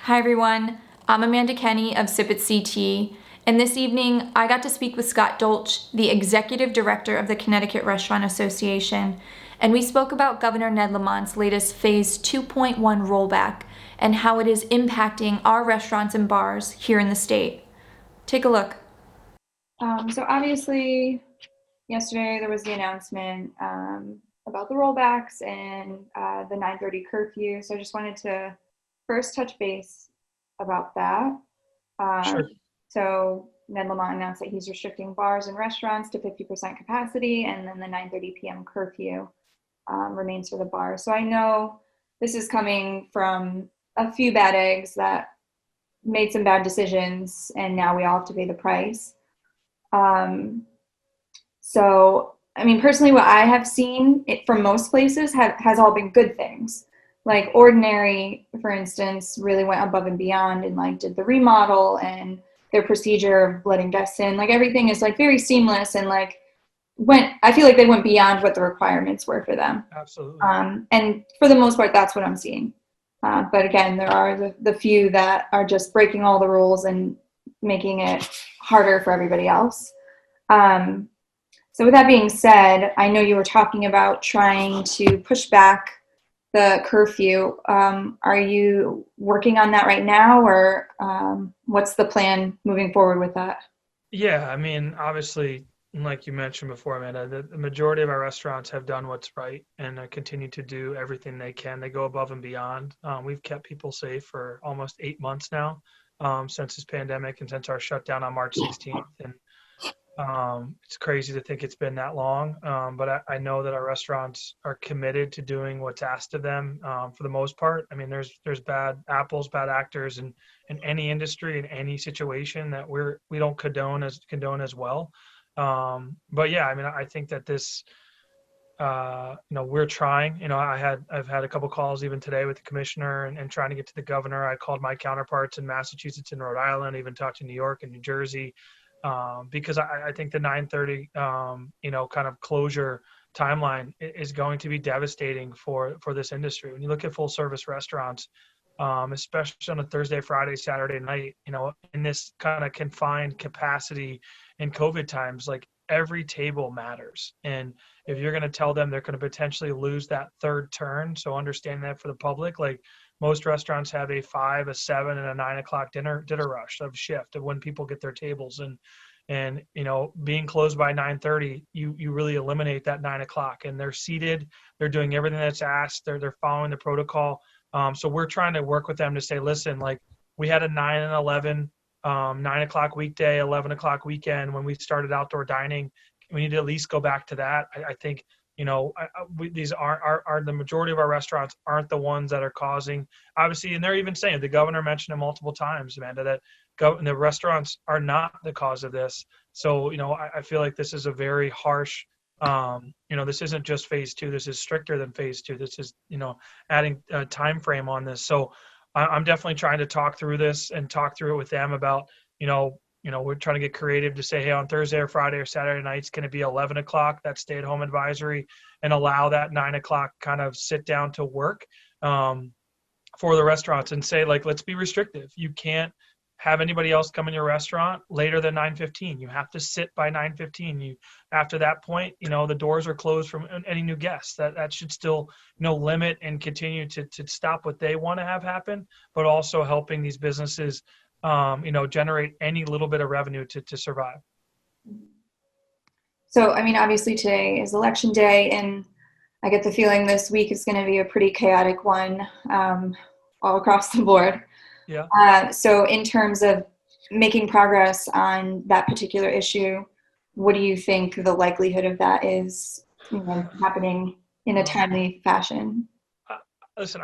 Hi everyone, I'm Amanda Kenny of Sip at CT, and this evening I got to speak with Scott Dolch, the Executive Director of the Connecticut Restaurant Association, and we spoke about Governor Ned Lamont's latest Phase 2.1 rollback and how it is impacting our restaurants and bars here in the state. Take a look. So obviously, yesterday there was the announcement about the rollbacks and the 9:30 curfew. So I just wanted to first touch base about that. Sure. So Ned Lamont announced that he's restricting bars and restaurants to 50% capacity, and then the 9:30 p.m. curfew remains for the bars. So I know this is coming from a few bad eggs that made some bad decisions, and now we all have to pay the price. Um, I mean, personally, what I have seen from most places has all been good things. Like Ordinary, for instance, really went above and beyond and like did the remodel and their procedure of letting guests in. Like everything is like very seamless and like I feel like they went beyond what the requirements were for them. Absolutely. And for the most part, that's what I'm seeing. But again, there are the few that are just breaking all the rules and making it harder for everybody else. Um, so with that being said, I know you were talking about trying to push back the curfew. Are you working on that right now, or what's the plan moving forward with that? Yeah, I mean, obviously, like you mentioned before, Amanda, the majority of our restaurants have done what's right and continue to do everything they can. They go above and beyond. We've kept people safe for almost 8 months now, since this pandemic and since our shutdown on March 16th. And it's crazy to think it's been that long, but I know that our restaurants are committed to doing what's asked of them for the most part. I mean, there's bad apples, bad actors in any industry, in any situation that we don't condone as well. But yeah, I mean, I think that this, we're trying. I've had a couple calls even today with the commissioner and trying to get to the governor. I called my counterparts in Massachusetts and Rhode Island, even talked to New York and New Jersey, because I think the 9:30, kind of closure timeline is going to be devastating for this industry. When you look at full service restaurants, especially on a Thursday, Friday, Saturday night, in this kind of confined capacity in COVID times, like every table matters. And if you're going to tell them they're going to potentially lose that third turn, so understand that for the public, like most restaurants have a 5, a 7, and a 9 o'clock dinner rush of shift of when people get their tables. And being closed by 9:30, you really eliminate that 9 o'clock, and they're seated, they're doing everything that's asked, they're following the protocol. So we're trying to work with them to say, listen, like we had a 9 and 11, 9 o'clock weekday, 11 o'clock weekend when we started outdoor dining. We need to at least go back to that. I think, these are the majority of our restaurants aren't the ones that are causing, obviously, and they're even saying, the governor mentioned it multiple times, Amanda, that the restaurants are not the cause of this. So, I feel like this is a very harsh, this isn't just phase two. This is stricter than phase two. This is, adding a time frame on this. So I'm definitely trying to talk through this and talk through it with them about, we're trying to get creative to say, hey, on Thursday or Friday or Saturday night, it's going to be 11 o'clock, that stay-at-home advisory, and allow that 9 o'clock kind of sit down to work for the restaurants and say, like, let's be restrictive. You can't have anybody else come in your restaurant later than 9:15. You have to sit by 9:15. After that point, the doors are closed from any new guests. That should still, limit and continue to stop what they want to have happen, but also helping these businesses generate any little bit of revenue to survive. So, I mean, obviously today is election day, and I get the feeling this week is going to be a pretty chaotic one all across the board. Yeah. So in terms of making progress on that particular issue, what do you think the likelihood of that is, happening in a timely fashion? Listen,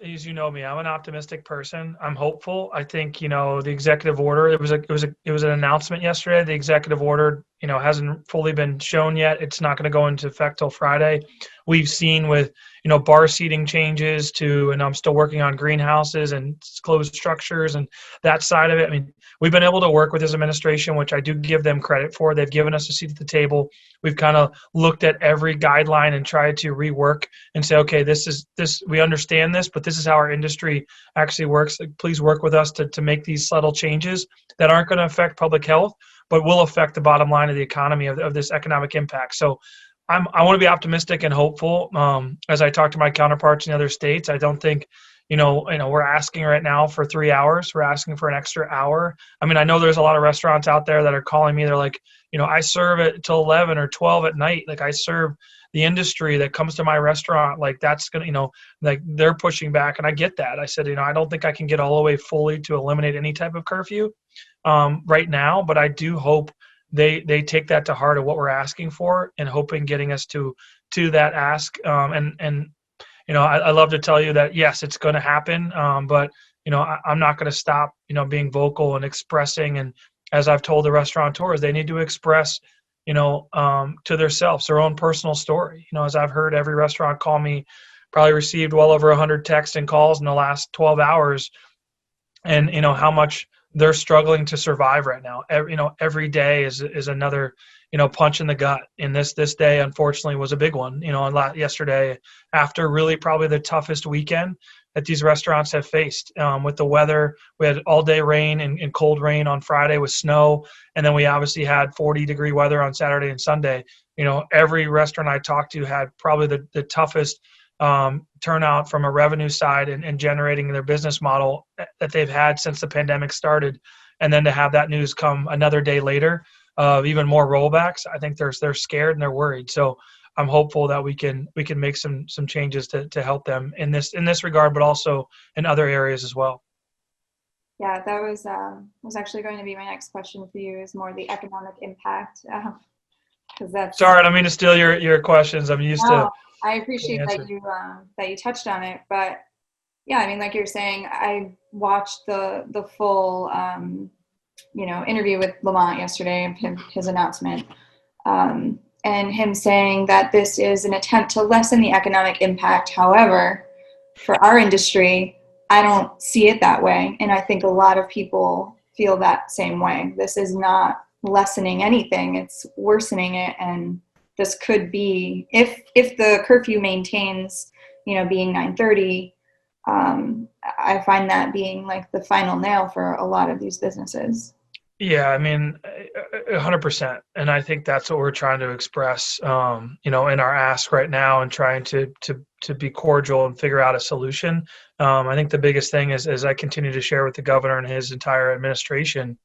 as you know me, I'm an optimistic person. I'm hopeful. I think, the executive order, it was an announcement yesterday. The executive order hasn't fully been shown yet. It's not going to go into effect till Friday. We've seen with, bar seating changes to, and I'm still working on greenhouses and closed structures and that side of it. I mean, we've been able to work with this administration, which I do give them credit for. They've given us a seat at the table. We've kind of looked at every guideline and tried to rework and say, okay, this, we understand this, but this is how our industry actually works. Please work with us to make these subtle changes that aren't going to affect public health, but will affect the bottom line of the economy of this economic impact. So I want to be optimistic and hopeful. As I talk to my counterparts in other states, I don't think, we're asking right now for 3 hours. We're asking for an extra hour. I mean, I know there's a lot of restaurants out there that are calling me. They're like, I serve it till 11 or 12 at night. Like I serve the industry that comes to my restaurant. Like that's going to, like they're pushing back. And I get that. I said, I don't think I can get all the way fully to eliminate any type of curfew right now, but I do hope they take that to heart of what we're asking for and hoping getting us to that ask. I love to tell you that, yes, it's going to happen. But, I'm not going to stop, being vocal and expressing. And as I've told the restaurateurs, they need to express, to themselves, their own personal story. As I've heard every restaurant call me, probably received well over 100 texts and calls in the last 12 hours. And, how much they're struggling to survive right now. Every day is another, punch in the gut. And this day, unfortunately, was a big one. Yesterday, after really probably the toughest weekend that these restaurants have faced with the weather. We had all day rain and cold rain on Friday with snow. And then we obviously had 40-degree weather on Saturday and Sunday. Every restaurant I talked to had probably the toughest turnout from a revenue side and generating their business model that they've had since the pandemic started. And then to have that news come another day later of even more rollbacks, I think they're scared and they're worried. So I'm hopeful that we can make some changes to help them in this regard, but also in other areas as well. Yeah, that was actually going to be my next question for you, is more the economic impact. Because that's sorry, I don't mean to steal your questions. I'm used to. I appreciate that you touched on it, but yeah, I mean, like you're saying, I watched the full interview with Lamont yesterday of his announcement, and him saying that this is an attempt to lessen the economic impact. However, for our industry, I don't see it that way, and I think a lot of people feel that same way. This is not lessening anything; it's worsening it, and this could be, if the curfew maintains, being 9:30, I find that being like the final nail for a lot of these businesses. Yeah, I mean, 100%. And I think that's what we're trying to express, in our ask right now, and trying to be cordial and figure out a solution. I think the biggest thing is, as I continue to share with the governor and his entire administration,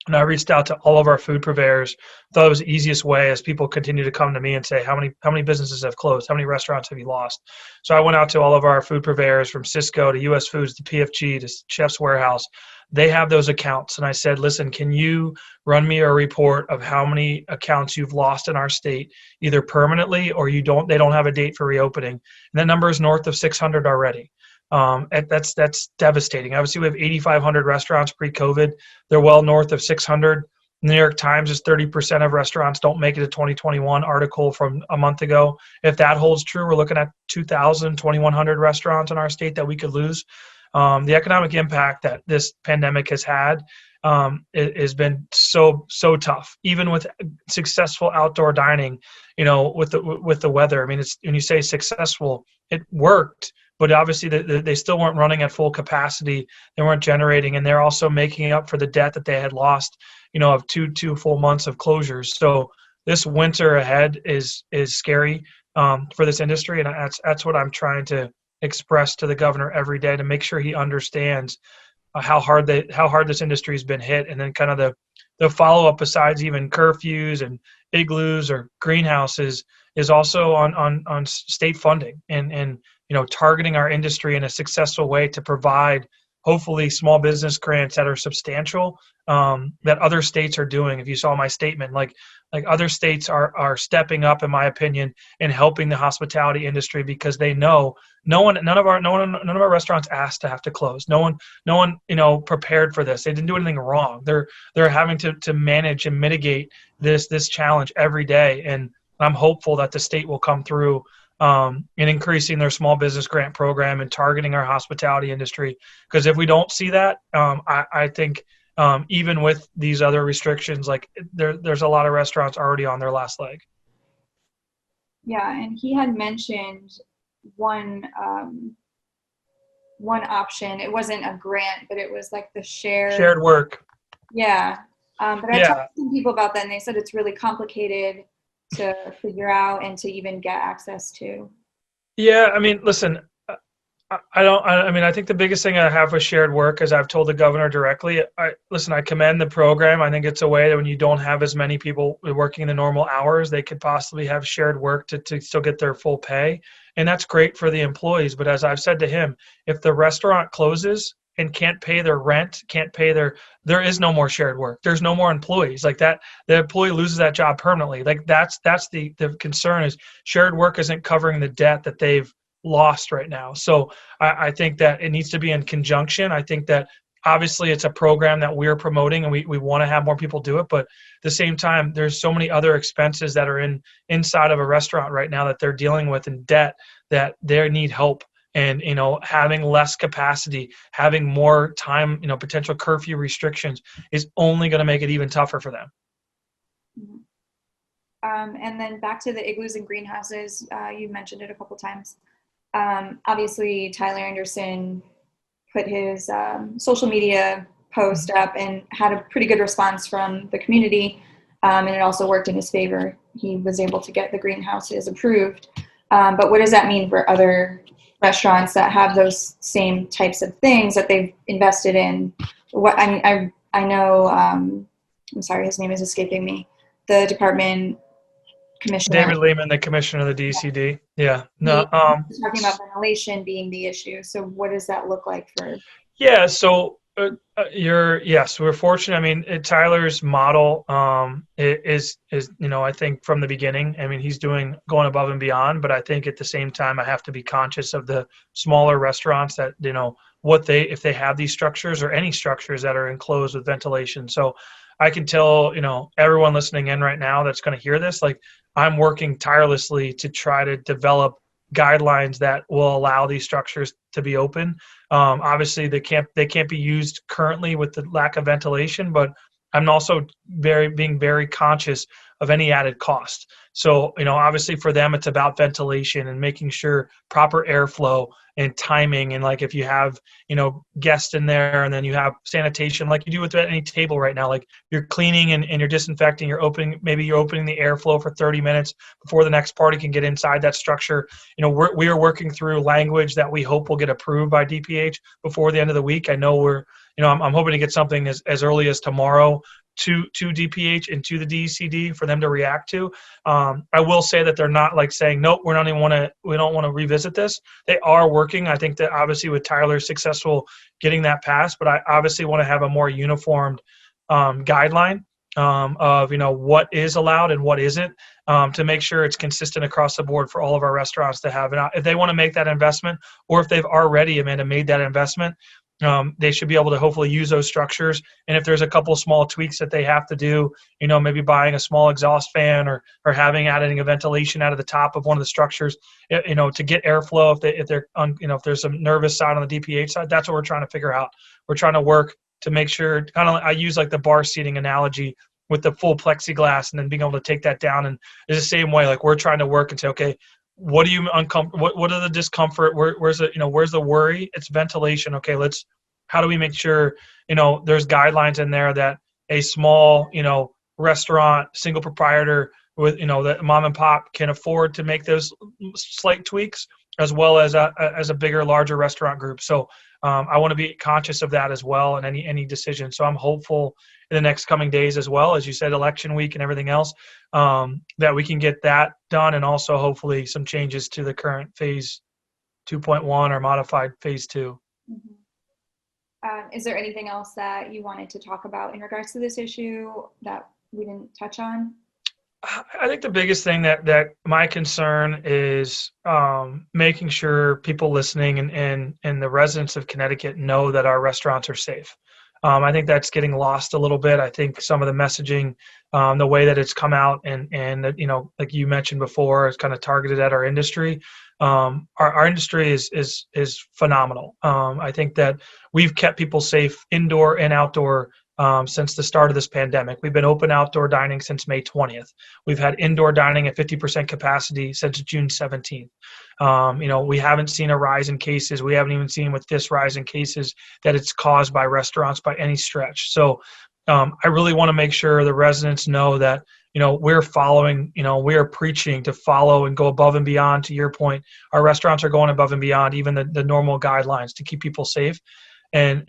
and I reached out to all of our food purveyors. Thought it was the easiest way, as people continue to come to me and say, how many businesses have closed? How many restaurants have you lost? So I went out to all of our food purveyors, from Cisco to US Foods to PFG to Chef's Warehouse. They have those accounts. And I said, listen, can you run me a report of how many accounts you've lost in our state, either permanently or they don't have a date for reopening? And that number is north of 600 already. That's devastating. Obviously, we have 8,500 restaurants pre-COVID. They're well north of 600. The New York Times is 30% of restaurants don't make it to 2021 article from a month ago. If that holds true, we're looking at 2,000, 2,100 restaurants in our state that we could lose. The economic impact that this pandemic has had has been so tough. Even with successful outdoor dining, with the weather. I mean, it's, when you say successful, it worked. But obviously, they still weren't running at full capacity. They weren't generating, and they're also making up for the debt that they had lost, of two full months of closures. So this winter ahead is scary for this industry, and that's what I'm trying to express to the governor every day, to make sure he understands how hard this industry has been hit, and then kind of the follow up, besides even curfews and igloos or greenhouses, is also on state funding and targeting our industry in a successful way to provide hopefully small business grants that are substantial, that other states are doing. If you saw my statement, like other states are stepping up, in my opinion, and helping the hospitality industry, because they know none of our restaurants asked to have to close. No one prepared for this. They didn't do anything wrong. They're having to manage and mitigate this challenge every day, and I'm hopeful that the state will come through in increasing their small business grant program and targeting our hospitality industry. Because if we don't see that, I think even with these other restrictions, like there's a lot of restaurants already on their last leg. Yeah, and he had mentioned one option. It wasn't a grant, but it was like the Shared work. Yeah. But I talked to some people about that, and they said it's really complicated to figure out and to even get access to. Yeah, I mean, listen, I think the biggest thing I have with shared work, as I've told the governor directly, I commend the program. I think it's a way that when you don't have as many people working in the normal hours, they could possibly have shared work to still get their full pay. And that's great for the employees. But as I've said to him, if the restaurant closes and can't pay their rent, there is no more shared work. There's no more employees like that. The employee loses that job permanently. Like that's the concern, is shared work isn't covering the debt that they've lost right now. So I think that it needs to be in conjunction. I think that obviously it's a program that we're promoting, and we want to have more people do it. But at the same time, there's so many other expenses that are inside of a restaurant right now that they're dealing with in debt, that they need help. And, having less capacity, having more time, potential curfew restrictions is only going to make it even tougher for them. And then back to the igloos and greenhouses, you mentioned it a couple times. Obviously, Tyler Anderson put his social media post up and had a pretty good response from the community, and it also worked in his favor. He was able to get the greenhouses approved. But what does that mean for other restaurants that have those same types of things that they've invested in? I know, I'm sorry, his name is escaping me, the department commissioner. David Lehman, the commissioner of the DCD. Yeah. No. Talking about ventilation being the issue. So what does that look like for? Yeah. So yes, we're fortunate. I mean, Tyler's model is I think from the beginning. I mean, he's going above and beyond. But I think at the same time, I have to be conscious of the smaller restaurants that if they have these structures or any structures that are enclosed with ventilation. So I can tell everyone listening in right now that's going to hear this, like, I'm working tirelessly to try to develop guidelines that will allow these structures to be open. Obviously, they can't be used currently with the lack of ventilation, but I'm also being very conscious of any added cost. So, obviously for them, it's about ventilation and making sure proper airflow and timing. And like if you have, guests in there, and then you have sanitation, like you do with any table right now, like you're cleaning and you're disinfecting, you're opening the airflow for 30 minutes before the next party can get inside that structure. We are working through language that we hope will get approved by DPH before the end of the week. I know I'm hoping to get something as early as tomorrow to DPH and to the DECD for them to react to. I will say that they're not like saying, nope, we don't want to revisit this. They are working. I think that obviously with Tyler successful getting that passed, but I obviously want to have a more uniformed guideline of what is allowed and what isn't, to make sure it's consistent across the board for all of our restaurants to have. And if they want to make that investment, or if they've already, Amanda, made that investment, they should be able to hopefully use those structures. And if there's a couple small tweaks that they have to do, maybe buying a small exhaust fan or adding a ventilation out of the top of one of the structures, to get airflow, if there's some nervous side on the DPH side, that's what we're trying to figure out. We're trying to work to make sure, I use like the bar seating analogy with the full plexiglass, and then being able to take that down. And it's the same way, like we're trying to work and say, okay, what are you uncomfortable? What are the discomfort? Where's the worry? It's ventilation. Okay, how do we make sure, there's guidelines in there that a small, restaurant, single proprietor with, that mom and pop can afford to make those slight tweaks, as well as a bigger, larger restaurant group. So I want to be conscious of that as well in any decision. So I'm hopeful in the next coming days, as well, as you said, election week and everything else, that we can get that done, and also hopefully some changes to the current phase 2.1 or modified phase 2. Mm-hmm. Is there anything else that you wanted to talk about in regards to this issue that we didn't touch on? I think the biggest thing that my concern is making sure people listening and the residents of Connecticut know that our restaurants are safe. I think that's getting lost a little bit. I think some of the messaging, the way that it's come out, and like you mentioned before, is kind of targeted at our industry. Our industry is phenomenal. I think that we've kept people safe indoor and outdoor since the start of this pandemic. We've been open outdoor dining since May 20th. We've had indoor dining at 50% capacity since June 17th. We haven't seen a rise in cases. We haven't even seen with this rise in cases that it's caused by restaurants by any stretch. So I really want to make sure the residents know that, we're following, we are preaching to follow and go above and beyond. To your point, our restaurants are going above and beyond even the normal guidelines to keep people safe. And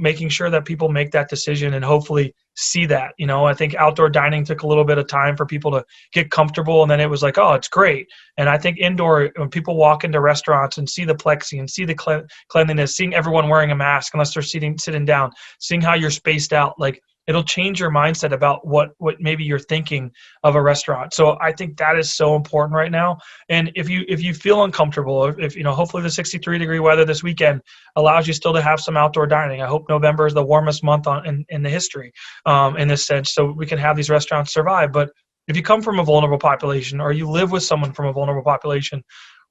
making sure that people make that decision and hopefully see that. I think outdoor dining took a little bit of time for people to get comfortable, and then it was like, oh, it's great. And I think indoor, when people walk into restaurants and see the plexi and see the cleanliness, seeing everyone wearing a mask unless they're sitting down, seeing how you're spaced out, like, it'll change your mindset about what maybe you're thinking of a restaurant. So I think that is so important right now. And if you feel uncomfortable, if hopefully the 63-degree weather this weekend allows you still to have some outdoor dining. I hope November is the warmest month in the history, in this sense, so we can have these restaurants survive. But if you come from a vulnerable population or you live with someone from a vulnerable population,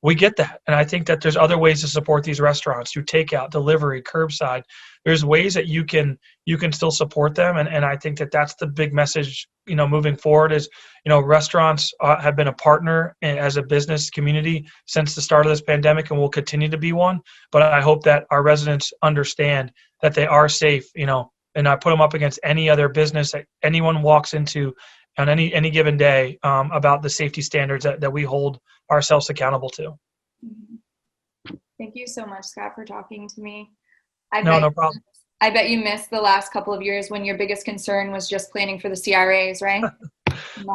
we get that. And I think that there's other ways to support these restaurants through takeout, delivery, curbside. There's ways that you can still support them. And I think that that's the big message, moving forward is, restaurants have been a partner as a business community since the start of this pandemic and will continue to be one. But I hope that our residents understand that they are safe, and I put them up against any other business that anyone walks into on any given day, about the safety standards that we hold ourselves accountable to. Thank you so much, Scott, for talking to me. No problem. I bet you missed the last couple of years when your biggest concern was just planning for the CRAs, right?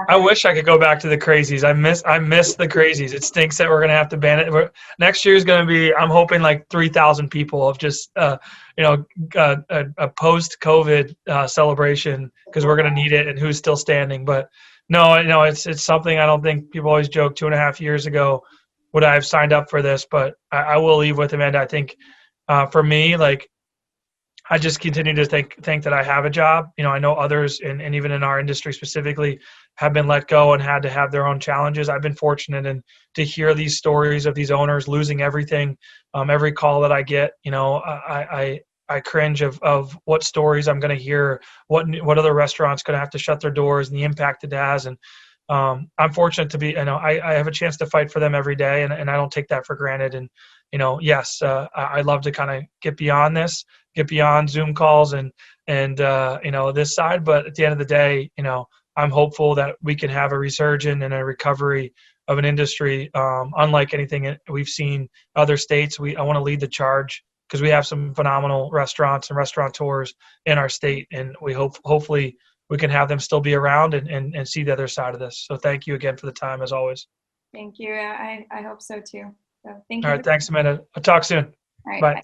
I wish I could go back to the crazies. I miss the crazies. It stinks that we're going to have to ban it. Next year is going to be, I'm hoping, like 3,000 people of just, a post-COVID celebration, because we're going to need it, and who's still standing. But no, it's something I don't think people always joke 2.5 years ago would I have signed up for this, but I will leave with Amanda. I think for me, like, I just continue to think that I have a job. I know others, and even in our industry specifically, have been let go and had to have their own challenges. I've been fortunate to hear these stories of these owners losing everything. Every call that I get, I cringe of what stories I'm going to hear, what other restaurants going to have to shut their doors, and the impact it has. And I'm fortunate to be, I have a chance to fight for them every day, and I don't take that for granted. And yes, I love to kind of get beyond this, get beyond Zoom calls and this side. But at the end of the day, I'm hopeful that we can have a resurgence and a recovery of an industry unlike anything we've seen other states. I want to lead the charge because we have some phenomenal restaurants and restaurateurs in our state, and we hopefully we can have them still be around and see the other side of this. So thank you again for the time, as always. Thank you. I hope so too. So thank you. All right. Thanks, Amanda. I'll talk soon. All right. Bye. Bye.